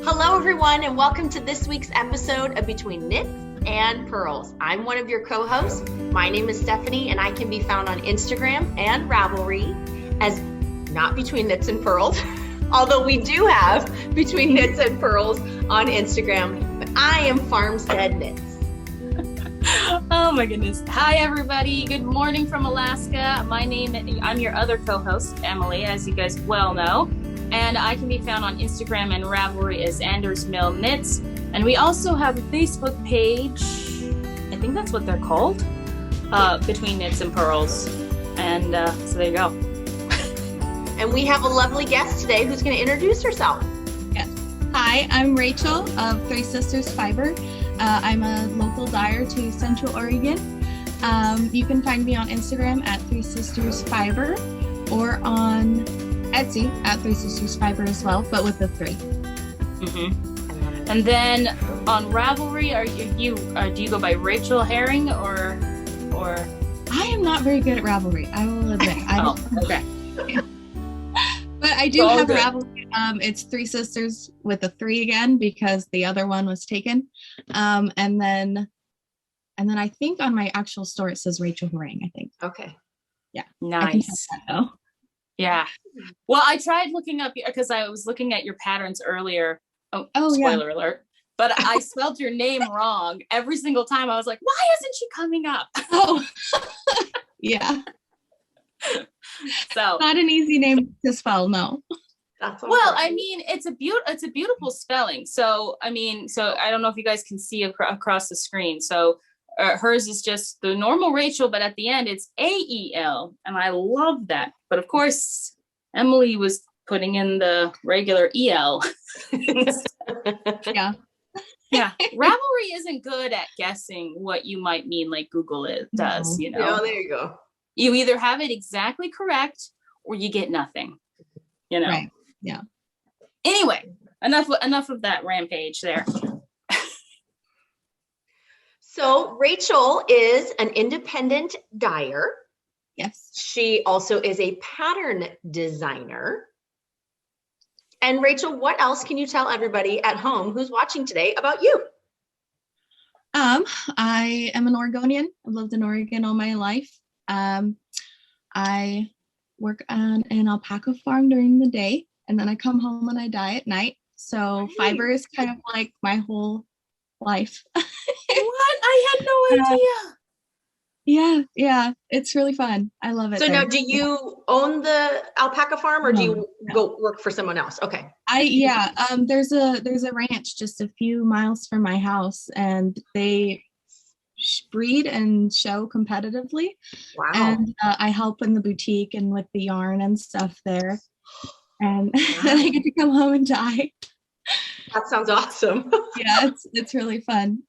Hello everyone and welcome to this week's episode of Between Knits and Purls. I'm one of your co-hosts. My name is Stephanie and I can be found on Instagram and Ravelry as not Between Knits and Purls, although we do have Between Knits and Purls on Instagram, but I am Farmsteadknits. Oh my goodness. Hi everybody. Good morning from Alaska. I'm your other co-host, Emily, as you guys well know. And I can be found on Instagram and Ravelry as Andersmillknits. And we also have a Facebook page. I think that's what they're called. Between Knits and Purls. And so there you go. And we have a lovely guest today who's going to introduce herself. Yes. Hi, I'm Rachael of Three Sisters Fiber. I'm a local dyer to Central Oregon. You can find me on Instagram at Three Sisters Fiber or on Etsy at Three Sisters Fiber as well, but with the three. Mm-hmm. And then on Ravelry, do you go by Rachel Herring or? I am not very good at Ravelry. I will admit. Okay. But I do have Ravelry. It's Three Sisters with a 3 again because the other one was taken. And then I think on my actual store it says Rachel Herring, I think. Okay. Yeah. Nice. Yeah. Well, I tried looking up because I was looking at your patterns earlier. Oh spoiler alert. But I spelled your name wrong every single time. I was like, why isn't she coming up? Oh, yeah. So not an easy name to spell, no. Well, I mean, it's a beautiful spelling. So, I don't know if you guys can see across the screen. So hers is just the normal Rachel, but at the end it's AEL. And I love that. But of course, Emily was putting in the regular EL. Yeah. Yeah. Ravelry isn't good at guessing what you might mean like Google does, you know. Yeah, there you go. You either have it exactly correct or you get nothing, you know. Right. Yeah. Anyway, enough of that rampage there. So Rachel is an independent dyer. Yes. She also is a pattern designer. And Rachel, what else can you tell everybody at home who's watching today about you? I am an Oregonian. I've lived in Oregon all my life. I work on an alpaca farm during the day, and then I come home and I dye at night. So fiber is kind of like my whole life. What? I had no idea. Yeah, it's really fun. I love it. So now, do you own the alpaca farm, or do you go work for someone else? Okay. There's a ranch just a few miles from my house, and they breed and show competitively. Wow. And I help in the boutique and with the yarn and stuff there. And then I get to come home and dye. That sounds awesome. Yeah, it's really fun.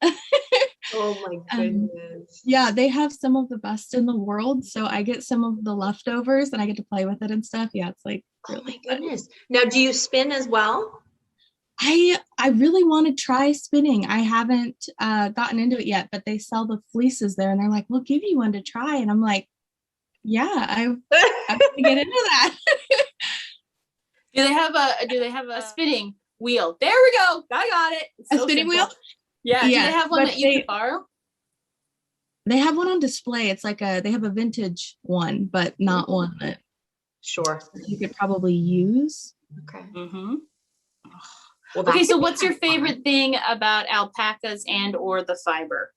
Oh my goodness. Yeah, they have some of the best in the world. So I get some of the leftovers and I get to play with it and stuff. Yeah, it's like really goodness. Now, do you spin as well? I really want to try spinning. I haven't gotten into it yet, but they sell the fleeces there and they're like, we'll give you one to try. And I'm like, yeah, I have to get into that. Do they have a spinning wheel? There we go. I got it. A spinning wheel? Yeah. Do they have one that you can borrow? They have one on display. It's like they have a vintage one, but not one that you could probably use. Okay. Mm-hmm. Well, okay, so what's your favorite thing about alpacas and or the fiber?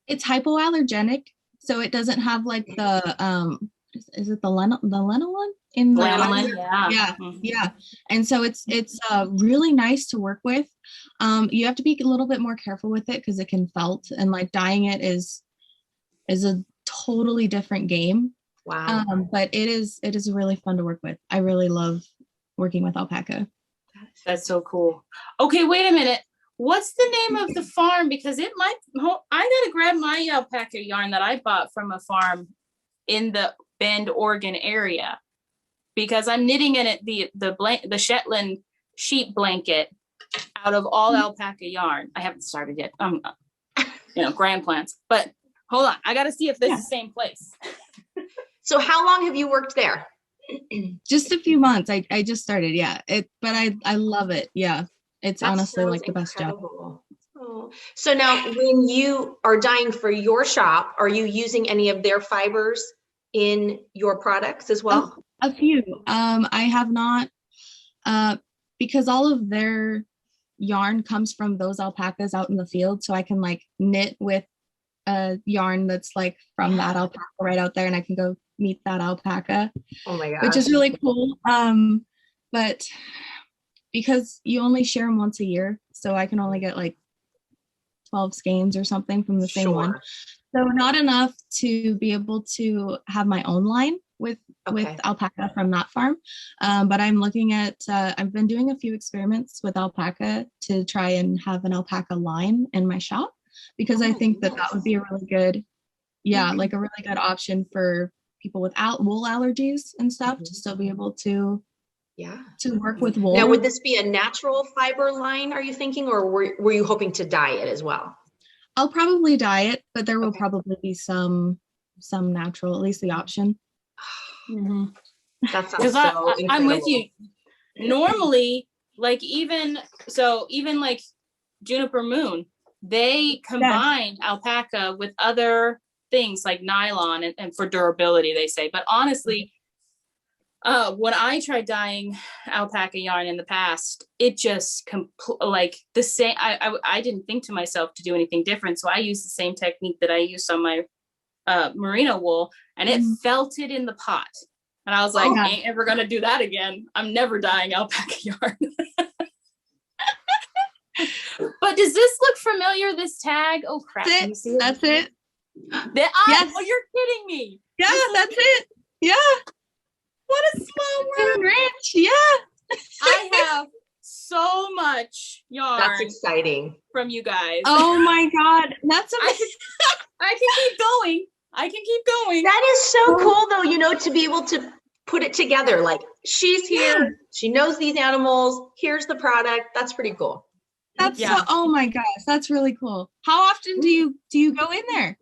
It's hypoallergenic, so it doesn't have like the is it the lanolin in the lanolin? Yeah. And so it's really nice to work with. You have to be a little bit more careful with it because it can felt, and like dyeing it is a totally different game. Wow. But it is really fun to work with. I really love working with alpaca. That's so cool. Okay, wait a minute. What's the name of the farm? Because I gotta grab my alpaca yarn that I bought from a farm in the Bend, Oregon area, because I'm knitting in it the Shetland sheep blanket out of all alpaca yarn. I haven't started yet. Grand plans. But hold on, I gotta see if this is the same place. So how long have you worked there? Just a few months. I just started. Yeah. But I love it. Yeah. It's That honestly sounds like the best job. incredible. Oh. So now when you are dyeing for your shop, are you using any of their fibers in your products as well? A few. I have not, because all of their yarn comes from those alpacas out in the field. So I can like knit with a yarn that's like from that alpaca right out there, and I can go meet that alpaca, Oh my which gosh. is really cool. But because you only share them once a year, so I can only get like 12 skeins or something from the same one. So not enough to be able to have my own line with alpaca from that farm. But I'm looking at, I've been doing a few experiments with alpaca to try and have an alpaca line in my shop, because I think that would be a really good, like a really good option for people with wool allergies and stuff, to still be able to work with wool. Now, would this be a natural fiber line, are you thinking, or were you hoping to dye it as well? I'll probably dye it, but there will probably be some natural, at least the option. That sounds so incredible. I'm with you. Normally, like even like Juniper Moon, they combine alpaca with other things like nylon and for durability, they say. But honestly, when I tried dyeing alpaca yarn in the past, it just like the same. I didn't think to myself to do anything different, so I used the same technique that I used on my merino wool, and it felted in the pot. And I was like, ain't ever gonna do that again. I'm never dyeing alpaca yarn. But does this look familiar? This tag? Oh crap! Can you see it? That's it. Yes. Oh, you're kidding me. Yeah, that's it. Yeah. What a small world. Rich. Yeah. I have so much yarn. That's exciting. From you guys. Oh my God. That's amazing. I can keep going. That is so cool though, you know, to be able to put it together. Like, she's here, she knows these animals, here's the product. That's pretty cool. That's so, oh my gosh, that's really cool. How often do you go in there?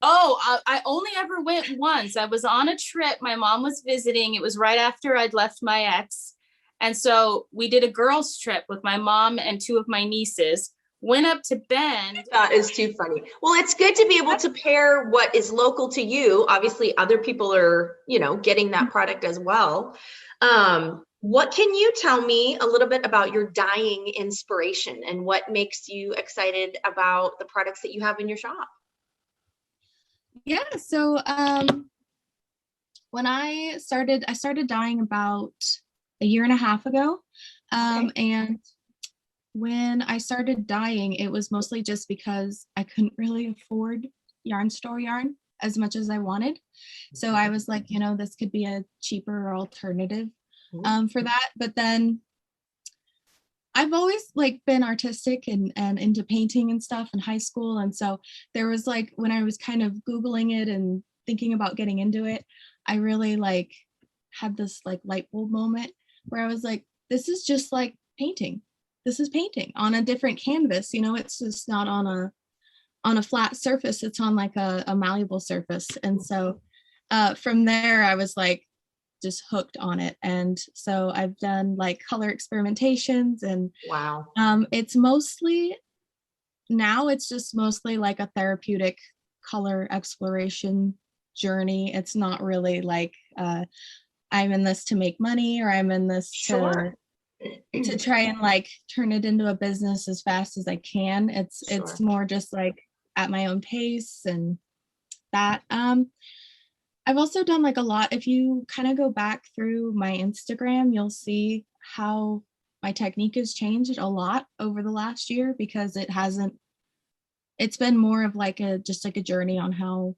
Oh, I only ever went once. I was on a trip. My mom was visiting. It was right after I'd left my ex. And so we did a girls' trip with my mom and two of my nieces. Went up to Bend. That is too funny. Well, it's good to be able to pair what is local to you. Obviously, other people are, you know, getting that product as well. What can you tell me a little bit about your dyeing inspiration and what makes you excited about the products that you have in your shop? Yeah, so when I started dyeing about a year and a half ago. And when I started dyeing, it was mostly just because I couldn't really afford yarn store yarn as much as I wanted. So I was like, you know, this could be a cheaper alternative for that. But then I've always like been artistic and into painting and stuff in high school. And so there was like, when I was kind of Googling it and thinking about getting into it, I really like had this like light bulb moment where I was like, this is just like painting. This is painting on a different canvas. You know, it's just not on a flat surface. It's on like a malleable surface. And so from there, I was like, just hooked on it. And so I've done like color experimentations and wow. It's mostly now it's just mostly like a therapeutic color exploration journey. It's not really like I'm in this to make money or I'm in this to try and like turn it into a business as fast as I can. It's more just like at my own pace and that. I've also done like a lot. If you kind of go back through my Instagram, you'll see how my technique has changed a lot over the last year because it's been more of like just like a journey on how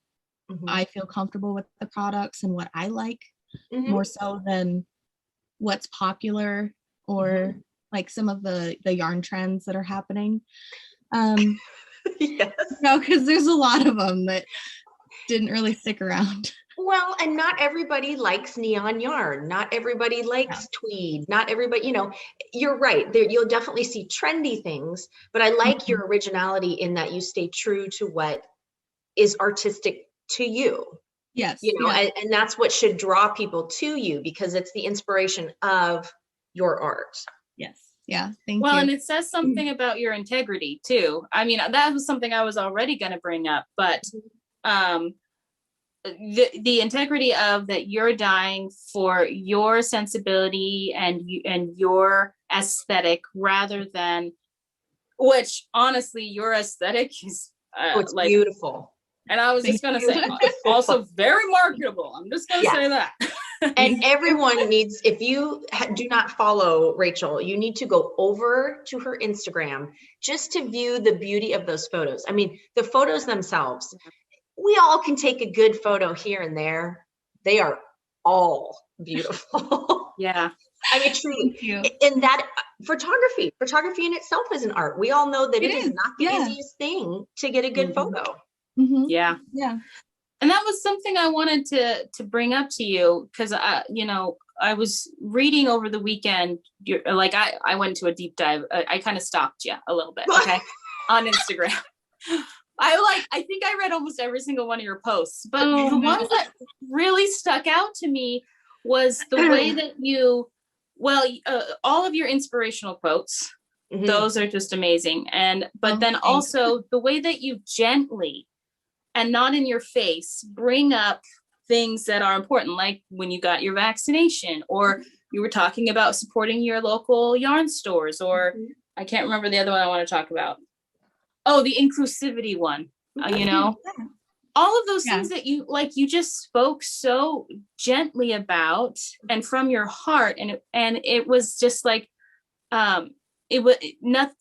I feel comfortable with the products and what I like more so than what's popular or like some of the yarn trends that are happening. Yes. No, because there's a lot of them that didn't really stick around. Well, and not everybody likes neon yarn. Not everybody likes tweed. Not everybody, you know, you're right. There, you'll definitely see trendy things, but I like your originality in that you stay true to what is artistic to you. Yes. You know, and that's what should draw people to you, because it's the inspiration of your art. Yes. Yeah. Thank you. Well, and it says something about your integrity too. I mean, that was something I was already going to bring up, but the integrity of that you're dyeing for your sensibility and your aesthetic, rather than, which honestly, your aesthetic is It's like beautiful. And I was just going to say, also very marketable. I'm just going to say that. And everyone needs, if you do not follow Rachael, you need to go over to her Instagram just to view the beauty of those photos. I mean, the photos themselves, we all can take a good photo here and there. They are all beautiful. Yeah. I mean, truly. And that photography in itself is an art. We all know that it is not the easiest thing to get a good photo. Yeah. Yeah. And that was something I wanted to bring up to you, because you know, I was reading over the weekend. I went to a deep dive. I kind of stalked you a little bit, okay, on Instagram. I think I read almost every single one of your posts, but the ones that really stuck out to me was the way that you, all of your inspirational quotes. Those are just amazing, but then also the way that you gently, and not in your face, bring up things that are important, like when you got your vaccination, or you were talking about supporting your local yarn stores, or I can't remember the other one I want to talk about. Oh, the inclusivity one, you know, all of those things that you just spoke so gently about and from your heart. And it was just like, it was not.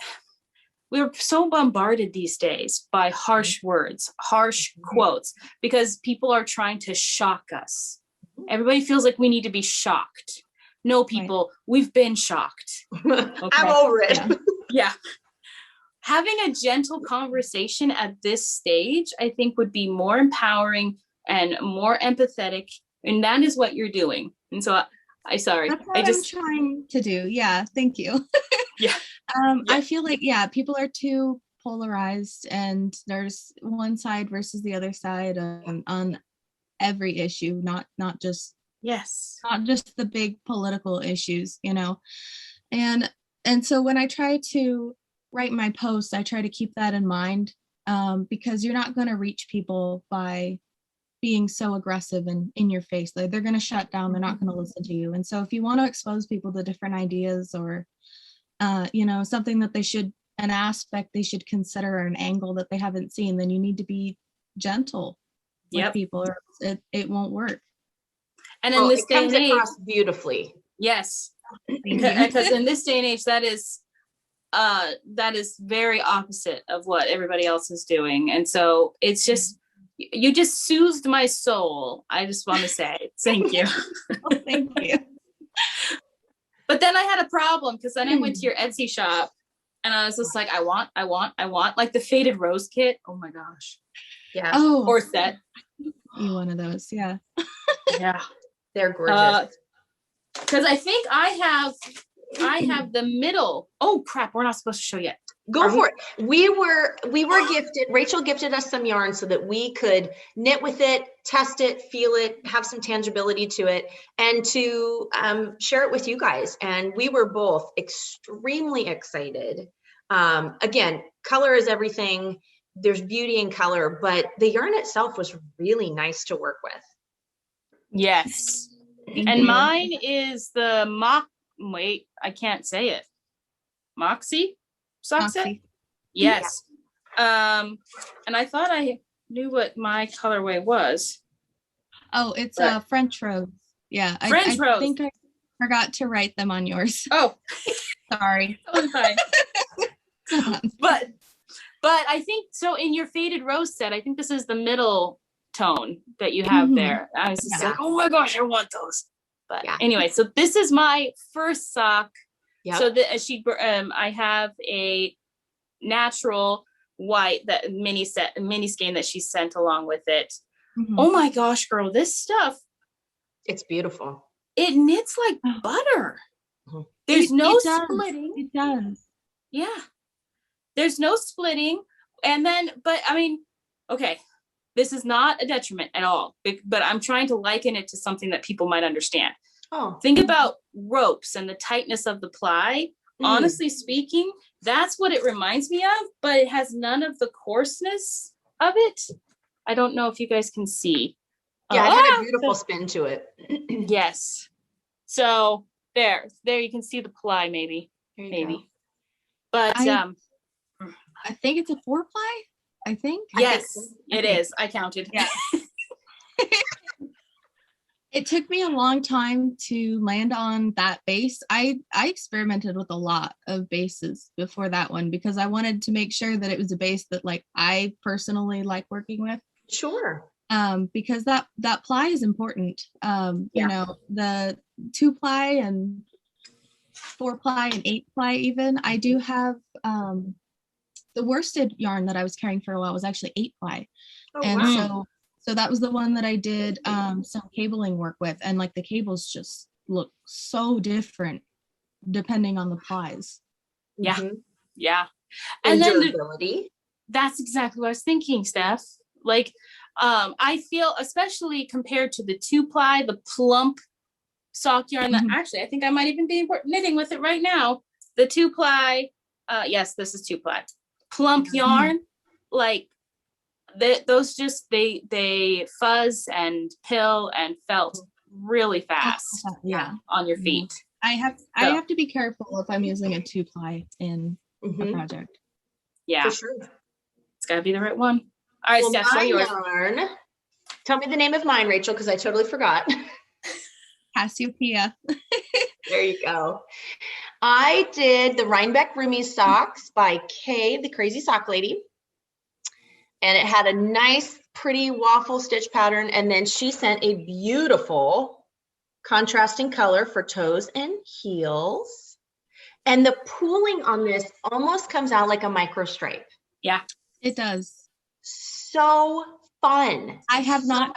We were so bombarded these days by harsh words, harsh quotes, because people are trying to shock us. Everybody feels like we need to be shocked. No, people, we've been shocked. Okay? I'm over it. Yeah. Having a gentle conversation at this stage, I think, would be more empowering and more empathetic. And that is what you're doing. And so that's what I'm trying to do. Yeah. Thank you. Yeah. I feel like, people are too polarized, and there's one side versus the other side on every issue, not just the big political issues, you know. And so when I try to write my posts, I try to keep that in mind, because you're not going to reach people by being so aggressive and in your face. They're going to shut down. They're not going to listen to you. And so if you want to expose people to different ideas, or you know, something that an aspect they should consider, or an angle that they haven't seen, then you need to be gentle with people, or it won't work. And in this day and age, it comes across beautifully. Yes, because in this day and age, that is very opposite of what everybody else is doing. And so it's just, you just soothed my soul. I just want to say thank you. Thank you. But then I had a problem, because then I went to your Etsy shop, and I was just like, I want like the faded rose kit. Oh my gosh. Yeah. Oh, or set. One of those. Yeah. Yeah. They're gorgeous. Because I think I have the middle. Oh crap, we're not supposed to show yet. Go for it. We were gifted, Rachael gifted us some yarn so that we could knit with it, test it, feel it, have some tangibility to it, and to share it with you guys. And we were both extremely excited. Again, color is everything. There's beauty in color, but the yarn itself was really nice to work with. Yes. And mine is the I can't say it. Moxie sock set? Yes. Yeah. And I thought I knew what my colorway was. Oh, it's French rose. Yeah. French rose. I think I forgot to write them on yours. Oh, sorry. Fine. But I think so. In your faded rose set, I think this is the middle tone that you have there. I was just like, oh my gosh, I want those. But anyway, so this is my first sock. Yep. So I have a natural white mini skein that she sent along with it. Oh my gosh, girl, this stuff, it's beautiful. It knits like butter. There's no splitting. It does. Yeah. There's no splitting. And then, but I mean, okay. this is not a detriment at all, but I'm trying to liken it to something that people might understand. Oh, Think about ropes and the tightness of the ply. Honestly speaking, that's what it reminds me of, but it has none of the coarseness of it. I don't know if you guys can see. Yeah, it had a beautiful spin to it. Yes. So there you can see the ply maybe. Go. But I think it's a 4-ply. I think. Yes, it is. I counted. Yeah. It took me a long time to land on that base. I experimented with a lot of bases before that one because I wanted to make sure that it was a base that like I personally like working with. Sure. Because that ply is important. You know, the 2-ply and 4-ply and 8-ply even. I do have the worsted yarn that I was carrying for a while was actually 8-ply. Oh, and wow. so that was the one that I did some cabling work with, and like the cables just look so different depending on the plies. Yeah. Mm-hmm. Yeah. And then durability. That's exactly what I was thinking, Steph. Like, I feel, especially compared to the 2-ply, the plump sock yarn that actually, I think I might even be knitting with it right now. The 2-ply, yes, this is 2-ply. Plump yarn, like those just, they fuzz and pill and felt really fast on your feet. I have to be careful if I'm using a 2-ply in a project. Yeah. For sure. It's gotta be the right one. All right, Steph, show yours. Yarn. Tell me the name of mine, Rachel, because I totally forgot. Cassiopeia. There you go. I did the Rhinebeck Roomies Socks by Kay, the crazy sock lady. And it had a nice, pretty waffle stitch pattern. And then she sent a beautiful contrasting color for toes and heels. And the pooling on this almost comes out like a micro stripe. Yeah, it does. So fun. I have not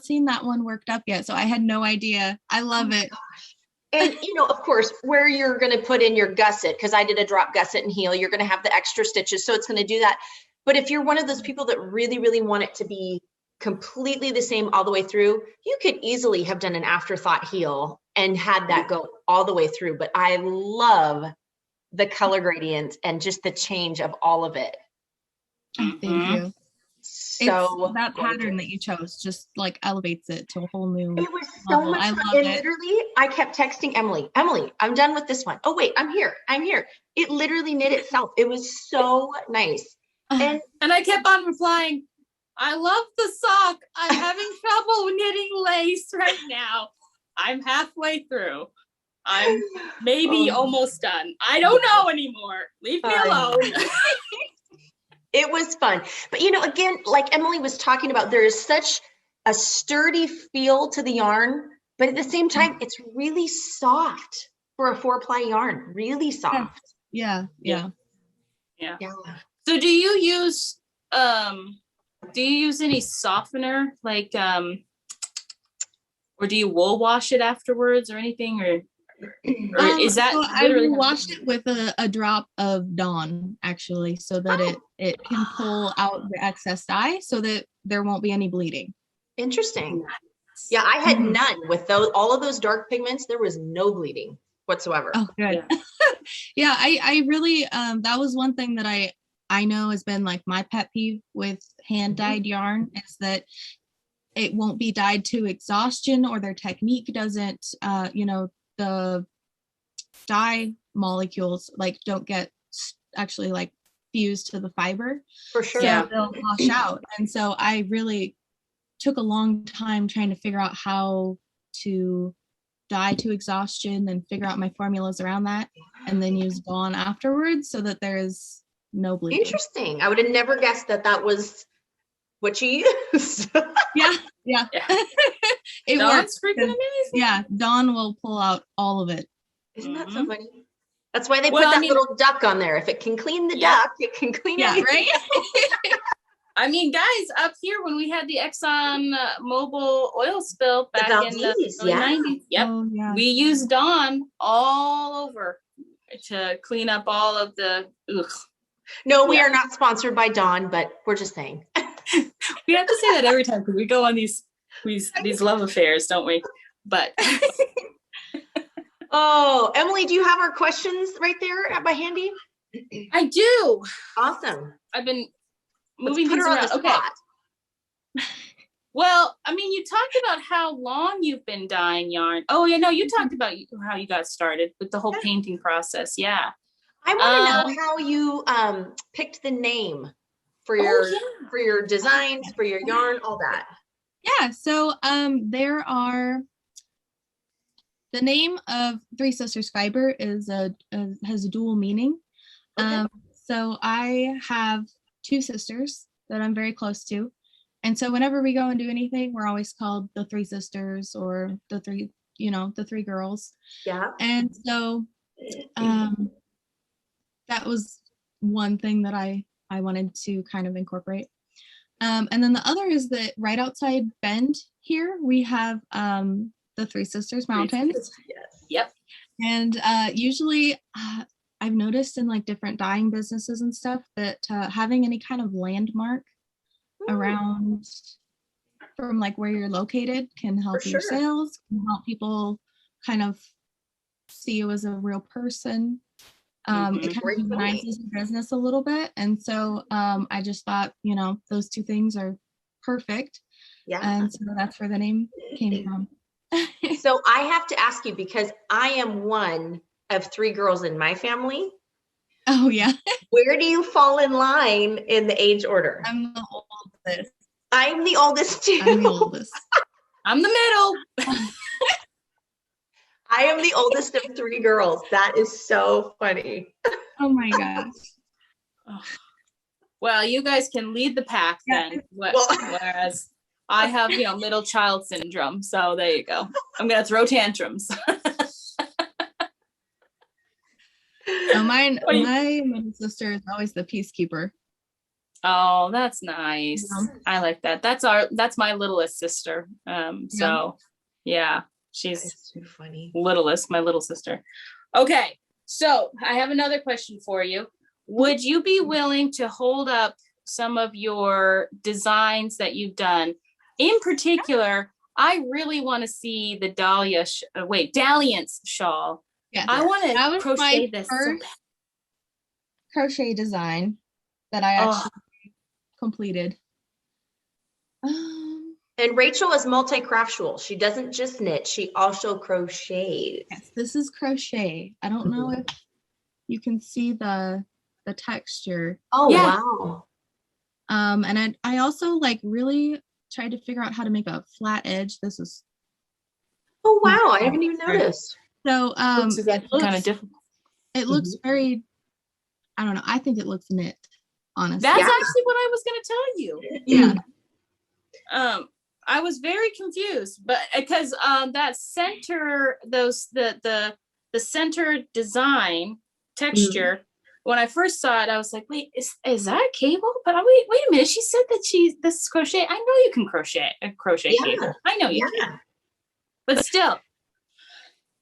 seen that one worked up yet, so I had no idea. I love it. Gosh. And you know, of course, where you're going to put in your gusset, because I did a drop gusset and heel, you're going to have the extra stitches, so it's going to do that. But if you're one of those people that really, really want it to be completely the same all the way through, you could easily have done an afterthought heel and had that go all the way through. But I love the color gradient and just the change of all of it. Thank you. So it's that pattern that you chose just like elevates it to a whole new It was so level. much fun. And literally, I kept texting Emily, I'm done with this one. Oh, wait, I'm here. It literally knit itself. It was so nice. And I kept on replying, I love the sock. I'm having trouble knitting lace right now. I'm halfway through. I'm maybe almost done. I don't know anymore. Leave me alone. It was fun. But, you know, again, like Emily was talking about, there is such a sturdy feel to the yarn, but at the same time, it's really soft for a 4-ply yarn. Really soft. Yeah. So do you use any softener, like or do you wool wash it afterwards or anything, or is that so I washed it with a drop of Dawn actually, so that it can pull out the excess dye so that there won't be any bleeding. Interesting. Yeah, I had none with all of those dark pigments. There was no bleeding whatsoever. Oh, good. Yeah, I really that was one thing that I know has been like my pet peeve with hand dyed yarn is that it won't be dyed to exhaustion, or their technique doesn't the dye molecules like don't get actually like fused to the fiber. For sure. So they'll wash out. And so I really took a long time trying to figure out how to dye to exhaustion and figure out my formulas around that, and then use Dawn afterwards so that there is no bleeding. Interesting. I would have never guessed that was what you used. Yeah. It works. Freaking amazing. Yeah, Dawn will pull out all of it. Isn't that so funny? That's why they put that little duck on there. If it can clean the duck, it can clean it. Right? I mean, guys, up here when we had the Exxon Mobil oil spill back in the early 90s, we used Dawn all over to clean up all of the. No, we are not sponsored by Dawn, but we're just saying. We have to say that every time because we go on these love affairs, don't we? But oh, Emily, do you have our questions right there at my handy? I do. Awesome. I've been Let's moving put things her on around. the Okay. spot. Well, I mean, you talked about how long you've been dyeing yarn. Oh, yeah, no, you talked about how you got started with the whole painting process. Yeah. I want to know how you picked the name for your designs, for your yarn, all that. Yeah, so there are, the name of Three Sisters Fiber is has a dual meaning. Okay. So I have two sisters that I'm very close to. And so whenever we go and do anything, we're always called the Three Sisters or the three girls. Yeah. And so that was one thing that I wanted to kind of incorporate. And then the other is that right outside Bend here, we have the Three Sisters Mountains. Yes. Yep. And usually I've noticed in like different dyeing businesses and stuff that having any kind of landmark around from like where you're located can help your sales, can help people kind of see you as a real person. It kind of humanizes your business a little bit. And so I just thought, those two things are perfect. Yeah. And so that's where the name came from. So I have to ask you, because I am one of three girls in my family. Oh, yeah. Where do you fall in line in the age order? I'm the oldest. I'm the oldest too. I'm the oldest. I'm the middle. I am the oldest of three girls. That is so funny. Oh my gosh. Oh. Well, you guys can lead the pack then. Whereas I have, middle child syndrome. So there you go. I'm going to throw tantrums. My middle sister is always the peacekeeper. Oh, that's nice. I like that. That's my littlest sister. So yeah, she's too funny. Littlest, my little sister. Okay, so I have another question for you. Would you be willing to hold up some of your designs that you've done? In particular, I really want to see the Dalliance shawl. Yeah, I want to crochet my this. First crochet design that I actually completed. And Rachael is multi-craftual. She doesn't just knit, she also crochets. Yes, this is crochet. I don't know if you can see the texture. Oh, yeah. Wow. And I also really tried to figure out how to make a flat edge. This is. Oh, wow. I haven't even noticed. So it looks kind of difficult. It looks very, I don't know. I think it looks knit, honestly. That's actually what I was going to tell you. Yeah. I was very confused, but because that center, the center design texture, when I first saw it, I was like, wait, is that a cable? But wait a minute. She said that this is crochet. I know you can crochet a crochet cable. I know you can. But still,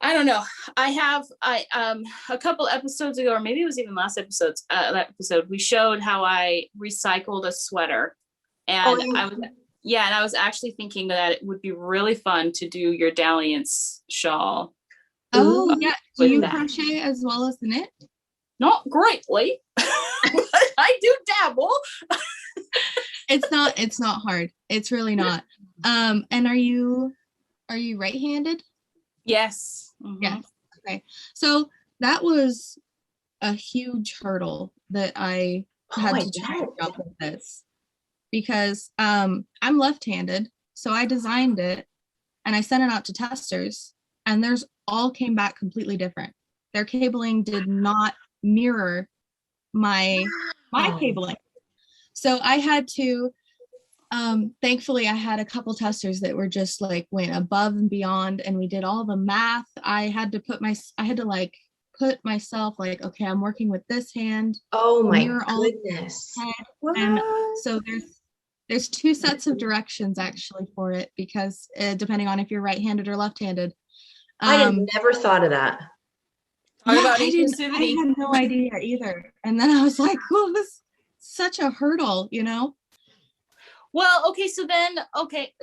I don't know. I a couple episodes ago, or maybe it was even last episode, we showed how I recycled a sweater. And I was actually thinking that it would be really fun to do your Dalliance shawl. Oh, yeah. Do you crochet as well as the knit? Not greatly, but I do dabble. It's not hard. It's really not. And are you right-handed? Yes. Yes. Okay. So that was a huge hurdle that I had to try to jump with this, because I'm left-handed. So I designed it and I sent it out to testers, and theirs all came back completely different. Their cabling did not mirror my cabling. So I had to, thankfully I had a couple testers that were just went above and beyond, and we did all the math. I had to put myself okay, I'm working with this hand. Oh my goodness. And so there's two sets of directions actually for it, because depending on if you're right-handed or left-handed. I had never thought of that. I had no idea either. And then I was like, oh, this is such a hurdle, Well, okay,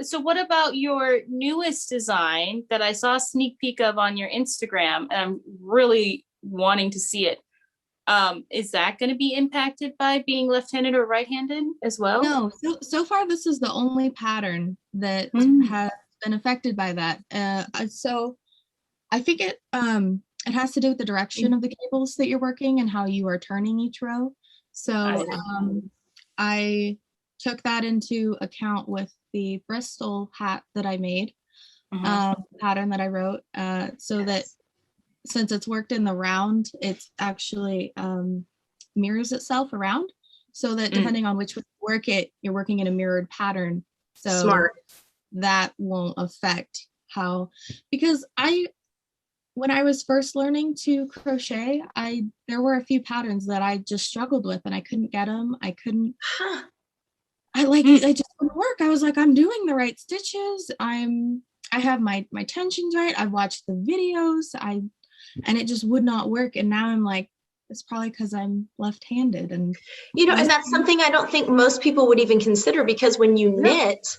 so what about your newest design that I saw a sneak peek of on your Instagram, and I'm really wanting to see it. Is that going to be impacted by being left-handed or right-handed as well? No, so far this is the only pattern that has been affected by that. So I think it has to do with the direction of the cables that you're working and how you are turning each row. So I took that into account with the Bristol hat that I made, pattern that I wrote, so that since it's worked in the round, it's actually mirrors itself around, so that depending on which way you work it, you're working in a mirrored pattern. So Smart. That won't affect how, because when I was first learning to crochet, there were a few patterns that I just struggled with and I couldn't get them. I couldn't, I just wouldn't work. I was like, I'm doing the right stitches. I have my tensions right. I've watched the videos. And it just would not work. And now I'm like, it's probably because I'm left-handed. And and that's something I don't think most people would even consider, because when you knit,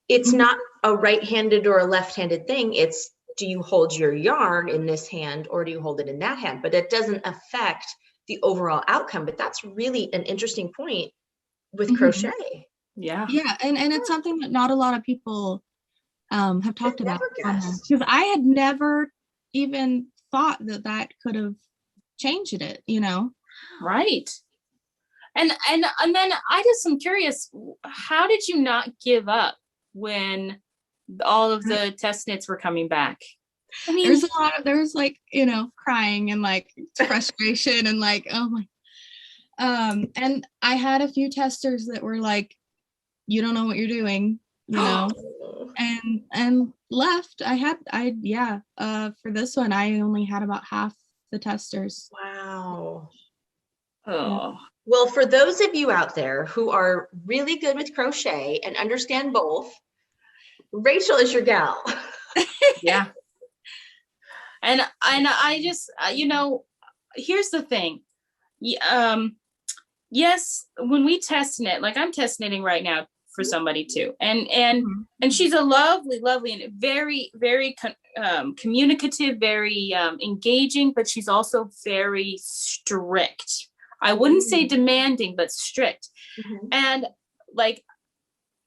it's not a right-handed or a left-handed thing. It's, do you hold your yarn in this hand or do you hold it in that hand? But it doesn't affect the overall outcome. But that's really an interesting point with crochet. Yeah, and it's something that not a lot of people have talked about, because I had never even thought that could have changed it, right. And then I just am curious, how did you not give up when all of the test knits were coming back? I mean, there's like, crying and like frustration and like, oh my, and I had a few testers that were like, you don't know what you're doing, and left. For this one, I only had about half the testers. Wow. Oh. Well, for those of you out there who are really good with crochet and understand both, Rachael is your gal. Yeah. And I just, here's the thing. Yes, when we test knit, like I'm test knitting right now for somebody too, and she's a lovely and very, very communicative, very engaging, but she's also very strict. I wouldn't say demanding, but strict. And like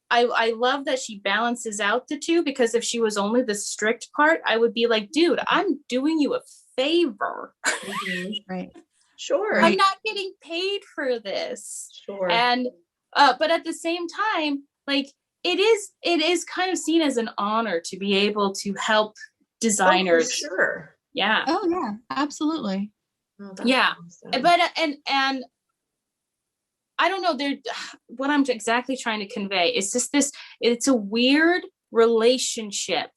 I love that she balances out the two, because if she was only the strict part, I would be like, dude, I'm doing you a favor. Right. Sure. I'm not getting paid for this. Sure. And but at the same time, like it is kind of seen as an honor to be able to help designers. Oh, for sure. Yeah. Oh yeah, absolutely. Oh, yeah. Awesome. But and I don't know, what I'm exactly trying to convey is just it's a weird relationship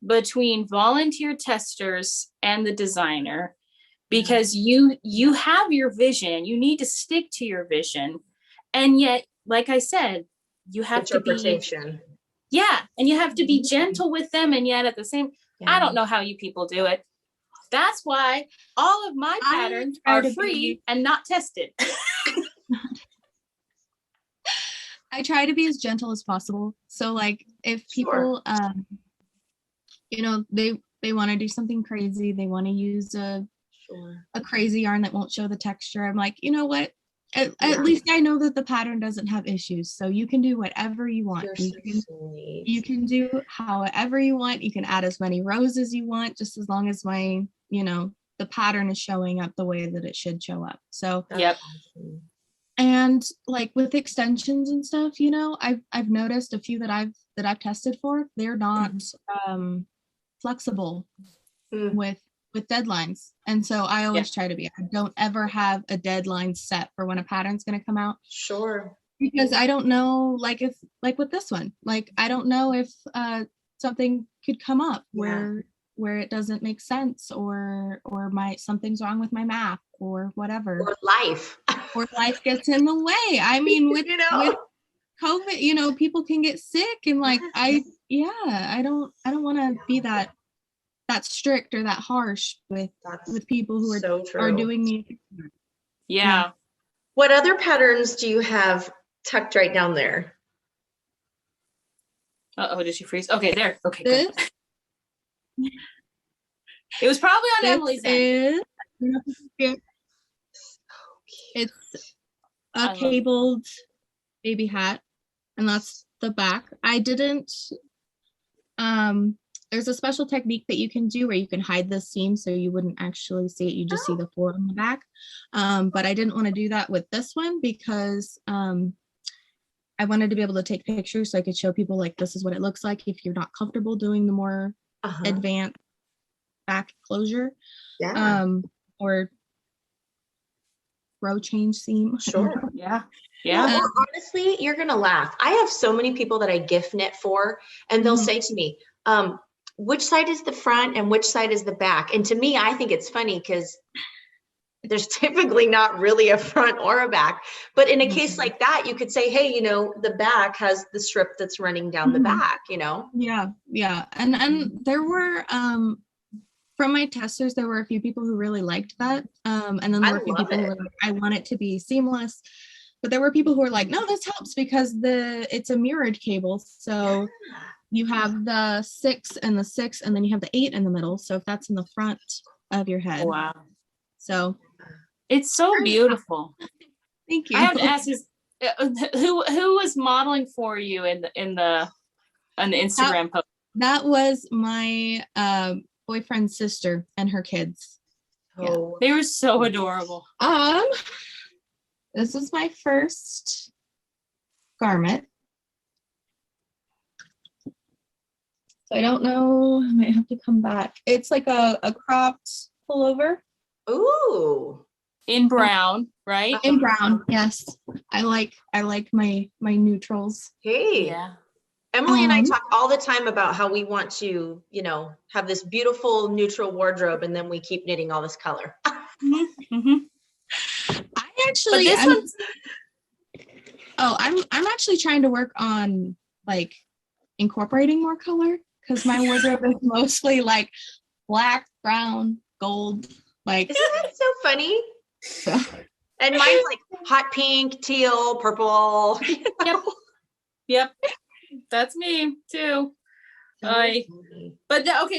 between volunteer testers and the designer, because you have your vision, you need to stick to your vision, and yet, like I said, you have to be, and you have to be gentle with them, and yet at the same, I don't know how you people do it. That's why all of my patterns are free and not tested. I try to be as gentle as possible. So like if people, they want to do something crazy, they want to use a crazy yarn that won't show the texture, I'm like, you know what? At least I know that the pattern doesn't have issues. So you can do whatever you want. You can do however you want. You can add as many rows as you want, just as long as the pattern is showing up the way that it should show up. So and like with extensions and stuff, I've noticed a few that I've tested for, they're not flexible with deadlines. And so I always try to be, I don't ever have a deadline set for when a pattern's going to come out. Sure. Because I don't know, like with this one, like I don't know if something could come up where it doesn't make sense, or something's wrong with my math or whatever. Or life gets in the way. I mean, with COVID, people can get sick, and like I don't want to be that strict or that harsh with people who are doing me. Yeah. What other patterns do you have tucked right down there? Oh, did she freeze? Okay, there. Okay, This, good. It was probably on this Emily's end. It's a cabled baby hat, and that's the back. I didn't, there's a special technique that you can do where you can hide the seam so you wouldn't actually see it. You just see the four on the back. But I didn't want to do that with this one because I wanted to be able to take pictures so I could show people like this is what it looks like if you're not comfortable doing the more advanced back closure. Or row change seam. Sure. Yeah. Or honestly, you're gonna laugh. I have so many people that I gift knit for, and they'll say to me, which side is the front and which side is the back? And to me, I think it's funny because there's typically not really a front or a back. But in a case like that, you could say, hey, you know, the back has the strip that's running down the back, you know? Yeah. And there were from my testers, there were a few people who really liked that. And then there were a few people who were like, I want it to be seamless. But there were people who were like, no, this helps because it's a mirrored cable. So you have the 6 and the 6, and then you have the 8 in the middle. So if that's in the front of your head. Wow. So it's so beautiful. Thank you. I have to ask is who was modeling for you on the Instagram post? That was my boyfriend's sister and her kids. Oh, they were so adorable. This is my first garment. So I don't know, I might have to come back. It's like a cropped pullover. Ooh. In brown, right? In brown, yes. I like my neutrals. Hey. Yeah. Emily and I talk all the time about how we want to, you know, have this beautiful neutral wardrobe, and then we keep knitting all this color. I actually, I'm actually trying to work on like incorporating more color because my wardrobe is mostly like black, brown, gold. Like, isn't that so funny? And mine's like hot pink, teal, purple. You know? Yep. That's me too. Okay,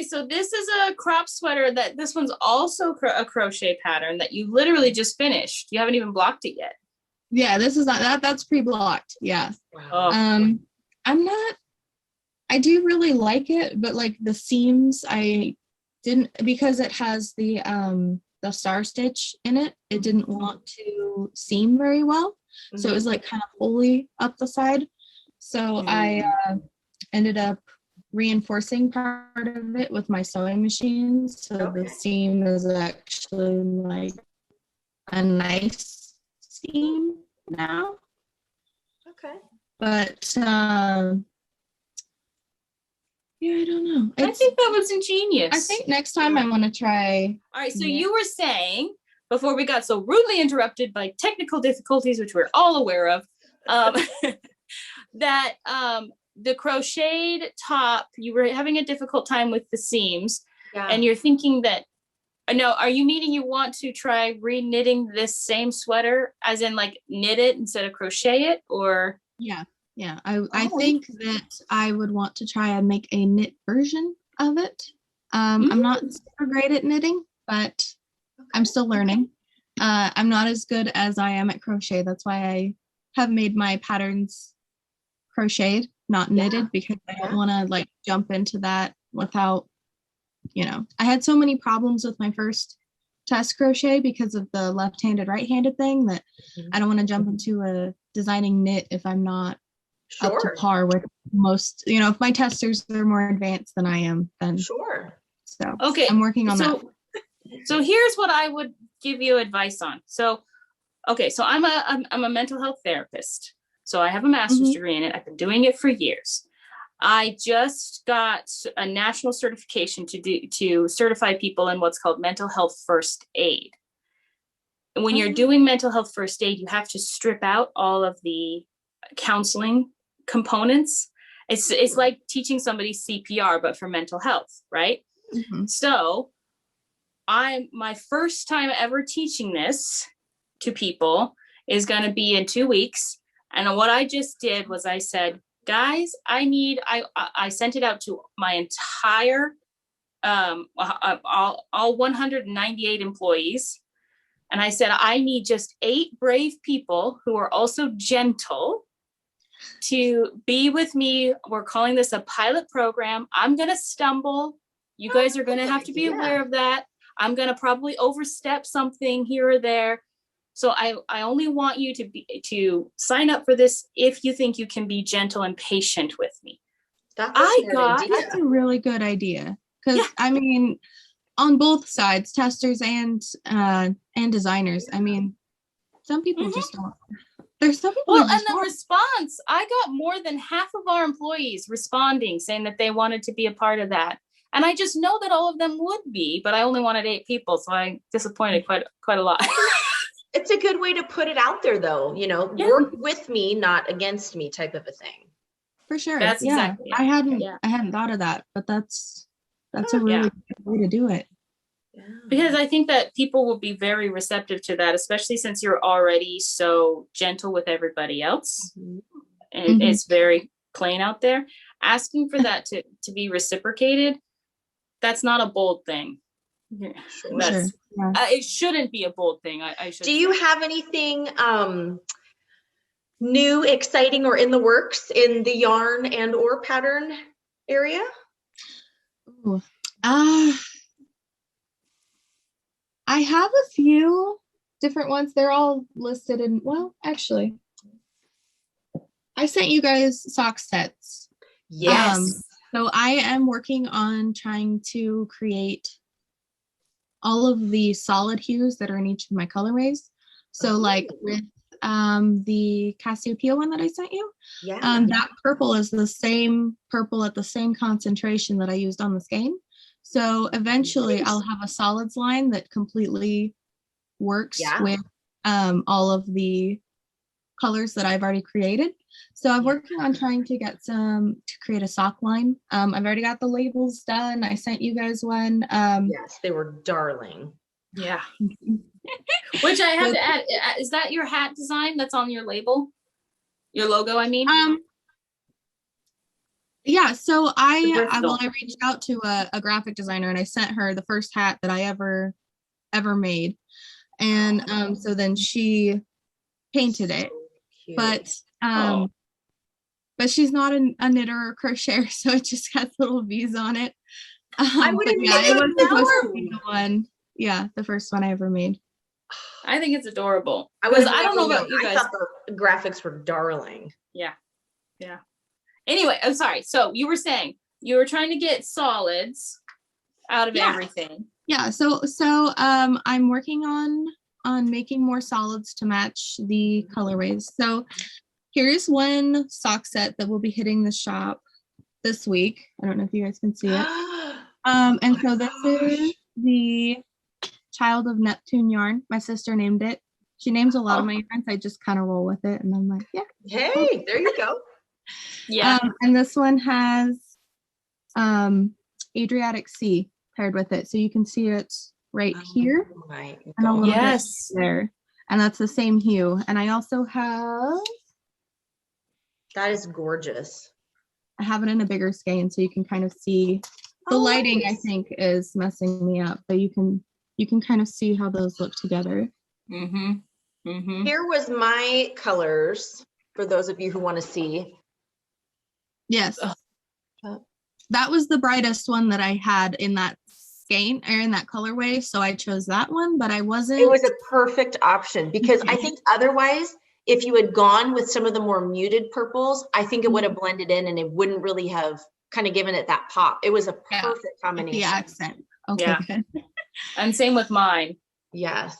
so this is a crop sweater that this one's also a crochet pattern that you literally just finished. You haven't even blocked it yet. Yeah, this is that's pre-blocked. Yeah. Wow. I do really like it, but like the seams, I didn't, because it has the star stitch in it. It didn't want to seam very well, so it was like kind of wholly up the side. So I ended up reinforcing part of it with my sewing machine. So the seam is actually like a nice seam now. Okay. But yeah, I don't know. I think that was ingenious. I think next time I want to try. All right, so you were saying before we got so rudely interrupted by technical difficulties, which we're all aware of, that the crocheted top, you were having a difficult time with the seams, and you're thinking that, no, are you meaning you want to try re-knitting this same sweater, as in like knit it instead of crochet it, or? Yeah, I think that I would want to try and make a knit version of it. I'm not super great at knitting, but I'm still learning. I'm not as good as I am at crochet. That's why I have made my patterns crocheted, not knitted, because I don't want to like jump into that without, you know, I had so many problems with my first test crochet because of the left-handed, right-handed thing that I don't want to jump into a designing knit if I'm not up to par with most, you know, if my testers are more advanced than I am, then so I'm working on that. So here's what I would give you advice on. So I'm a mental health therapist. So I have a master's degree in it. I've been doing it for years. I just got a national certification to certify people in what's called mental health first aid. And when you're doing mental health first aid, you have to strip out all of the counseling components. It's like teaching somebody CPR, but for mental health, right? So my first time ever teaching this to people is going to be in 2 weeks. And what I just did was I said, guys, I sent it out to my entire, all 198 employees. And I said, I need just 8 brave people who are also gentle to be with me. We're calling this a pilot program. I'm going to stumble. You guys are going to have to be aware of that. I'm going to probably overstep something here or there. So I only want you to sign up for this if you think you can be gentle and patient with me. That's a really good idea. Because I mean, on both sides, testers and designers, I mean, some people just don't. There's some people. Well, and the response, I got more than half of our employees responding, saying that they wanted to be a part of that. And I just know that all of them would be, but I only wanted 8 people, so I disappointed quite a lot. It's a good way to put it out there, though. You know, work with me, not against me, type of a thing. For sure. That's exactly it. I hadn't thought of that, but that's a really good way to do it. Yeah. Because I think that people will be very receptive to that, especially since you're already so gentle with everybody else. Mm-hmm. And it's very plain out there. Asking for that to be reciprocated, that's not a bold thing. That's, it shouldn't be a bold thing. I should. Do you have anything new, exciting, or in the works in the yarn and or pattern area? Ooh. I have a few different ones. They're all listed in, well, actually, I sent you guys sock sets. Yes. So I am working on trying to create all of the solid hues that are in each of my colorways. So like with the Cassiopeia one that I sent you, that purple is the same purple at the same concentration that I used on the skein. So eventually I'll have a solids line that completely works with all of the colors that I've already created. So I'm working on trying to get to create a sock line. I've already got the labels done. I sent you guys one. Yes, they were darling. Yeah. Which I have to add, is that your hat design that's on your label? Your logo, I mean? Yeah, so I reached out to a graphic designer and I sent her the first hat that I ever made. And so then she painted it. But she's not a knitter or crocheter, so it just has little V's on it. I would have it was supposed to be the one. Yeah, the first one I ever made. I think it's adorable. I don't know about you guys. I thought the graphics were darling. Yeah. Anyway, I'm sorry. So you were saying you were trying to get solids out of everything. Yeah. So I'm working on making more solids to match the colorways. So here's one sock set that will be hitting the shop this week. I don't know if you guys can see it. And so this is the Child of Neptune yarn. My sister named it. She names a lot of my yarns. I just kind of roll with it, and I'm like, yeah. Hey, there you go. Yeah. And this one has Adriatic Sea paired with it, so you can see it right here. Right. And a little bit there, and that's the same hue. And I also have. That is gorgeous. I have it in a bigger skein, so you can kind of see. The lighting, nice. I think, is messing me up, but you can kind of see how those look together. Here was my colors for those of you who want to see. Yes. That was the brightest one that I had in that skein or in that colorway, so I chose that one, but I wasn't. It was a perfect option because I think otherwise, if you had gone with some of the more muted purples, I think it would have blended in and it wouldn't really have kind of given it that pop. It was a perfect combination. The accent. Okay. Yeah. And same with mine. Yes.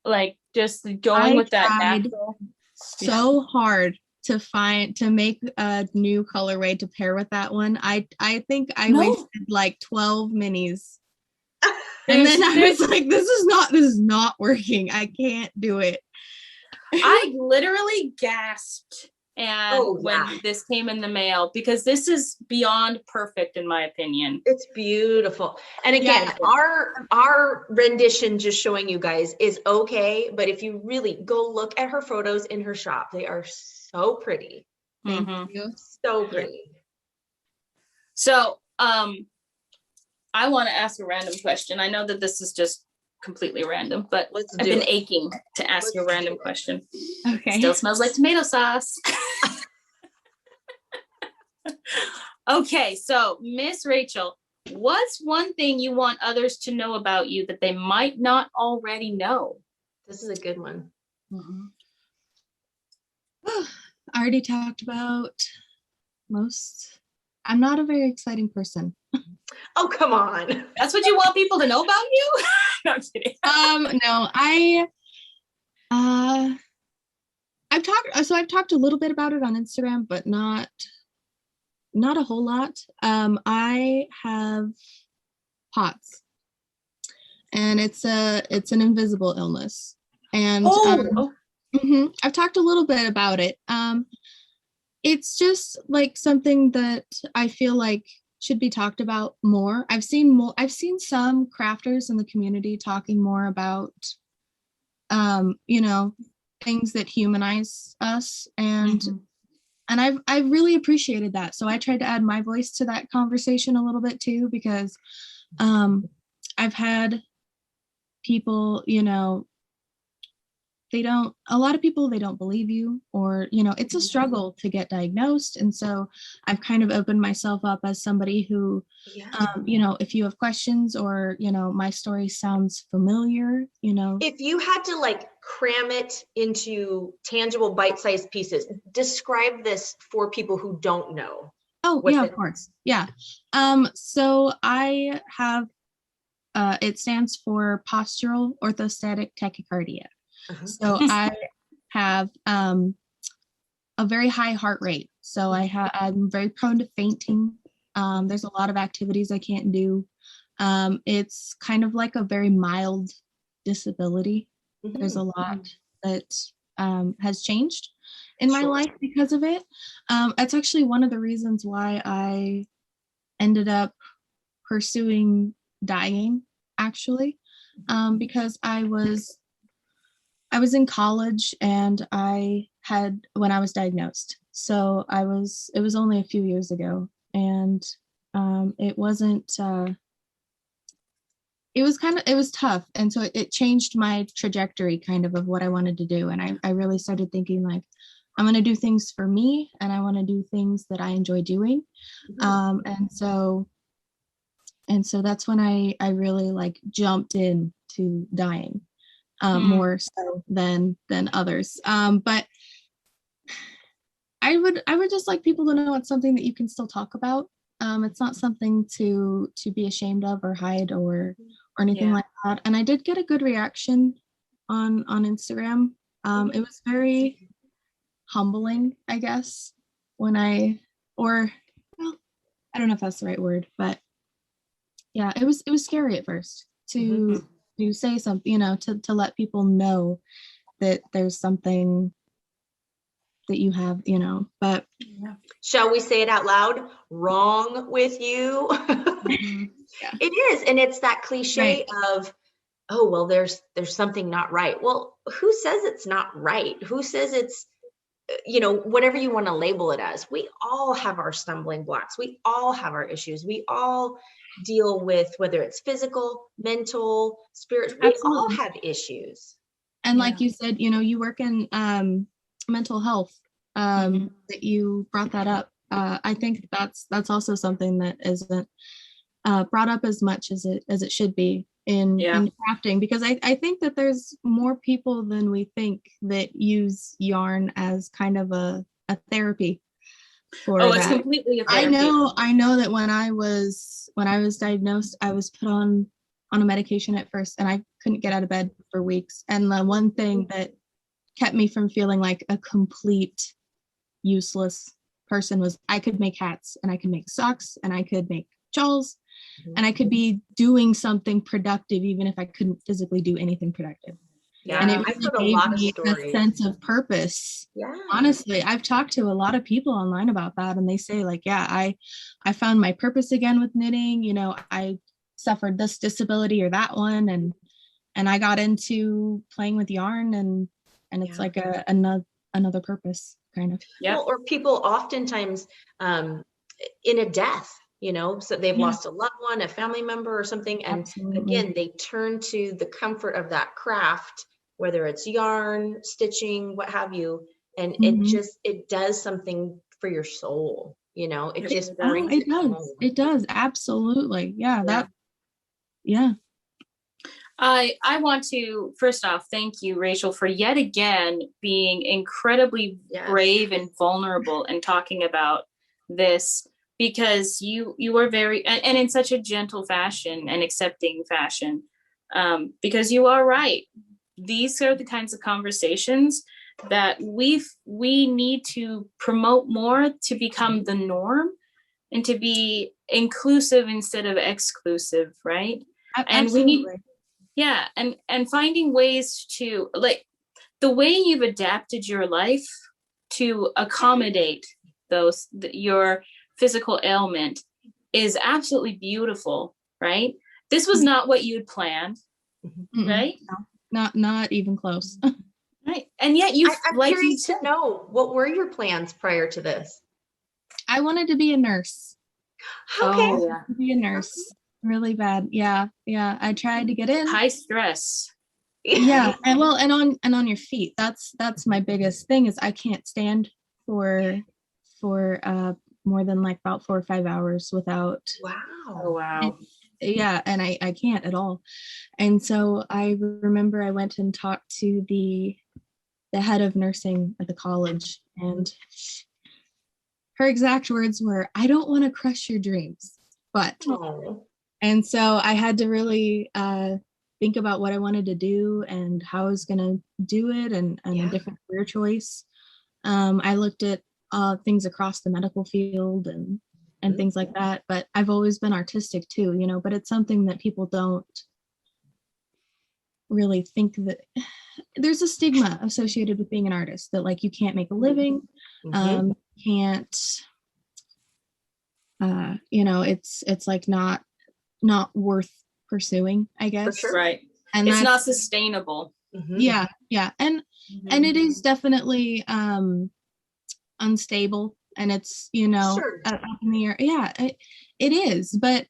Like just going with that natural. So hard to make a new colorway to pair with that one. I think I wasted like 12 minis. And then I was like, this is not working. I can't do it. I literally gasped when this came in the mail because this is beyond perfect in my opinion. It's beautiful. And again, our rendition just showing you guys is okay, but if you really go look at her photos in her shop, they are so pretty. Thank Mhm. you. So pretty. So, I want to ask a random question. I know that this is just completely random, but Let's I've do been it. aching to ask a random question. Okay. Still smells like tomato sauce. Okay, so Miss Rachel, what's one thing you want others to know about you that they might not already know? This is a good one. I already talked about most. I'm not a very exciting person. Oh, come on. That's what you want people to know about you? No, I'm kidding. No, I've talked a little bit about it on Instagram, but not a whole lot. I have POTS, and it's an invisible illness. And I've talked a little bit about it. It's just like something that I feel like should be talked about more. I've seen some crafters in the community talking more about things that humanize us, and I've really appreciated that. So I tried to add my voice to that conversation a little bit too, because I've had people, a lot of people, they don't believe you, or, it's a struggle to get diagnosed. And so I've kind of opened myself up as somebody who, if you have questions, or, my story sounds familiar, If you had to like cram it into tangible bite-sized pieces, describe this for people who don't know. Oh, yeah, of course. Yeah. So I have, it stands for postural orthostatic tachycardia. So I have a very high heart rate. So I'm very prone to fainting. There's a lot of activities I can't do. It's kind of like a very mild disability. There's a lot that has changed in my life because of it. That's actually one of the reasons why I ended up pursuing dyeing, actually, because I was in college, and when I was diagnosed. So it was only a few years ago, and it wasn't, it was tough. And so it changed my trajectory kind of what I wanted to do. And I really started thinking like, I'm going to do things for me, and I want to do things that I enjoy doing. And so that's when I really like jumped into dyeing. More so than others. But I would just like people to know it's something that you can still talk about. It's not something to be ashamed of or hide or anything like that. And I did get a good reaction on Instagram. It was very humbling, I guess, I don't know if that's the right word, but yeah, it was scary at first to say something, to let people know that there's something that you have, but shall we say it out loud? Wrong with you. Yeah. It is. And it's that cliche of, oh, well, there's something not right. Well, who says it's not right? Who says it's, whatever you want to label it as? We all have our stumbling blocks. We all have our issues. We all deal with, whether it's physical, mental, spiritual, we all have issues. And like you said, you work in mental health, that you brought that up. I think that's also something that isn't brought up as much as it should be in crafting, because I think that there's more people than we think that use yarn as kind of a therapy. It's completely a therapy. I know that when I was diagnosed, I was put on a medication at first, and I couldn't get out of bed for weeks. And the one thing that kept me from feeling like a complete useless person was I could make hats, and I could make socks, and I could make shawls, and I could be doing something productive even if I couldn't physically do anything productive. Yeah, and it really gave me a sense of purpose. Yeah. Honestly, I've talked to a lot of people online about that, and they say like, yeah, I found my purpose again with knitting. I suffered this disability or that one, and I got into playing with yarn, and it's like another purpose. kind of. Yeah. Well, or people oftentimes in a death, so they've lost a loved one, a family member or something. And Absolutely. again, they turn to the comfort of that craft, whether it's yarn, stitching, what have you. And it does something for your soul, it just brings it does. home. It does. Absolutely. Yeah. I want to first off thank you, Rachael, for yet again being incredibly brave and vulnerable and talking about this, because you are very and in such a gentle fashion and accepting fashion, because you are right. These are the kinds of conversations that we need to promote more, to become the norm and to be inclusive instead of exclusive, right? Absolutely. And we need and finding ways to, like, the way you've adapted your life to accommodate your physical ailment is absolutely beautiful, right? This was not what you'd planned, right? No, not even close. Right. And yet I'm curious to know, what were your plans prior to this? I wanted to be a nurse. Okay. Oh, yeah. To be a nurse. Really bad. Yeah. I tried to get in. High stress. Yeah. And on your feet. That's my biggest thing, is I can't stand for more than like about 4 or 5 hours without. Wow. Oh, wow. And I can't at all. And so I remember I went and talked to the head of nursing at the college, and her exact words were, "I don't want to crush your dreams, but." Oh. And so I had to really think about what I wanted to do and how I was going to do it, and a different career choice. I looked at things across the medical field and things like that, but I've always been artistic too, but it's something that people don't really think that there's a stigma associated with being an artist, that like you can't make a living, can't, it's like not worth pursuing, I guess. For sure. Right. And it's not sustainable. Yeah. And it is definitely unstable, and it's up in the air. Yeah, it is, but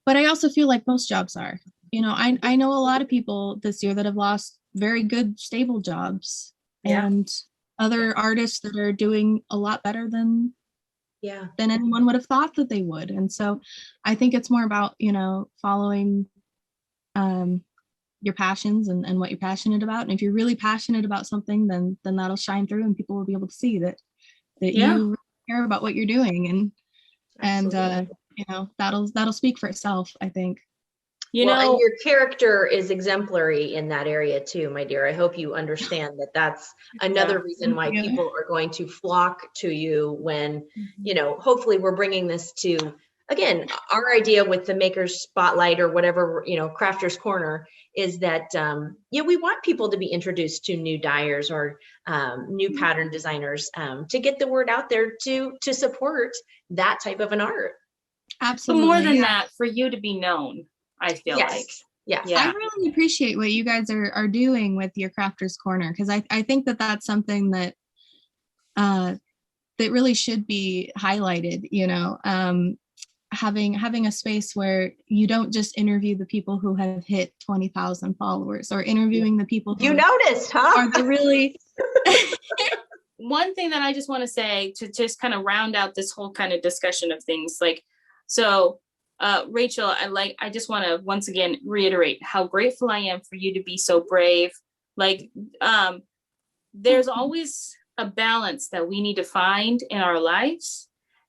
I also feel like most jobs are. I know a lot of people this year that have lost very good stable jobs, and other artists that are doing a lot better than anyone would have thought that they would. And so I think it's more about following your passions and what you're passionate about. And if you're really passionate about something, then that'll shine through, and people will be able to see that you really care about what you're doing, and that'll speak for itself, I think. And your character is exemplary in that area too, my dear. I hope you understand that that's another reason why people are going to flock to you when, hopefully we're bringing this to, again, our idea with the Maker's Spotlight or whatever, Crafter's Corner, is that, we want people to be introduced to new dyers or new pattern designers, to get the word out there to support that type of an art. Absolutely. But more than that, for you to be known, I feel like. Yeah. I really appreciate what you guys are doing with your Crafter's Corner, because I think that that's something that that really should be highlighted, having a space where you don't just interview the people who have hit 20,000 followers, or interviewing the people who noticed, huh? Are the really one thing that I just want to say to just kind of round out this whole kind of discussion of things, like, so Rachael, I just want to once again reiterate how grateful I am for you to be so brave. Like, there's always a balance that we need to find in our lives.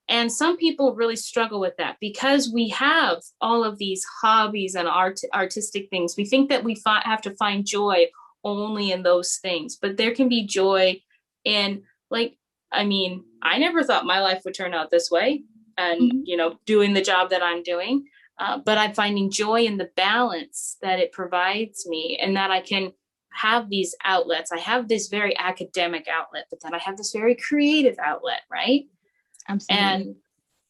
And some people really struggle with that because we have all of these hobbies and artistic things. We think that we have to find joy only in those things, but there can be joy in, like, I never thought my life would turn out this way. And, doing the job that I'm doing, but I'm finding joy in the balance that it provides me, and that I can have these outlets. I have this very academic outlet, but then I have this very creative outlet, right? Absolutely.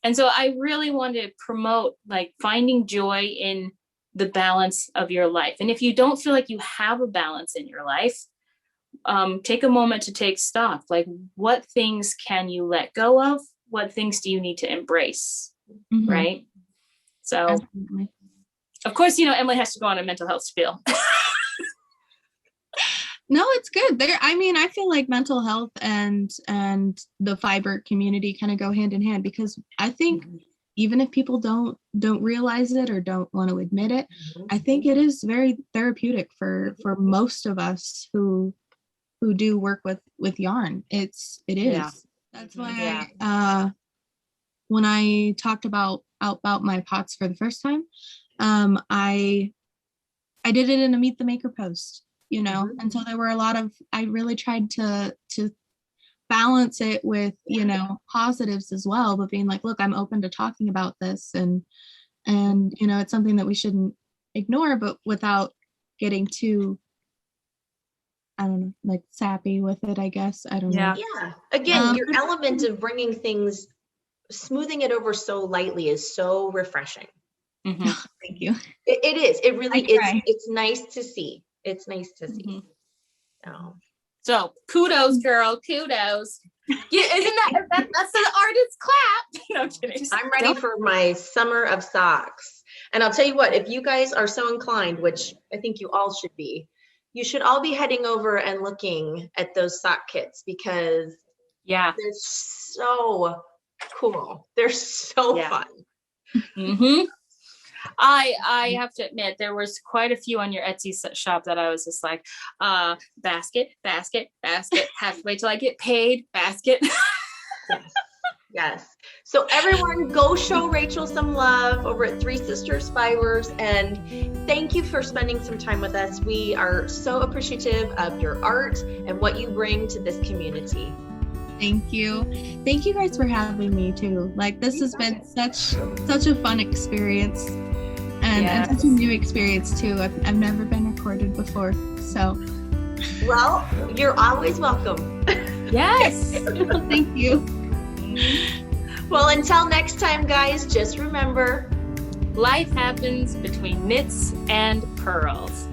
And so I really want to promote, like, finding joy in the balance of your life. And if you don't feel like you have a balance in your life, take a moment to take stock. Like, what things can you let go of? What things do you need to embrace? Mhm. Right? So, Absolutely. of course, you know, Emily has to go on a mental health spiel. No, it's good. I feel like mental health and the fiber community kind of go hand in hand, because I think even if people don't realize it or don't want to admit it, I think it is very therapeutic for most of us who do work with yarn. It is. Yeah. That's why Yeah. when I talked about my pots for the first time, I did it in a Meet the Maker post, you know, and so there were a lot of, I really tried to balance it with, you know, positives as well, but being like, look, I'm open to talking about this, and you know, it's something that we shouldn't ignore, but without getting too, I don't know, like sappy with it, I guess. I don't know. Yeah. Again, your element of bringing things, smoothing it over so lightly is so refreshing. Mm-hmm. Thank you. It is. It really I try. it's nice to see. It's nice to see. So kudos, girl. Kudos. Yeah, isn't that's the artist clap? No, I'm kidding. I'm ready for my summer of socks. And I'll tell you what, if you guys are so inclined, which I think you all should be, you should all be heading over and looking at those sock kits, because they're so cool. They're so fun. Mm-hmm. I have to admit, there was quite a few on your Etsy shop that I was just like, basket, have to wait till I get paid, basket. Yes. So everyone, go show Rachel some love over at Three Sisters Fibers, and thank you for spending some time with us. We are so appreciative of your art and what you bring to this community. Thank you guys for having me too. Like, this has been such a fun experience, and such a new experience too. I've never been recorded before, so. Well, you're always welcome. Yes. Thank you. Well, until next time, guys, just remember, life happens between knits and pearls.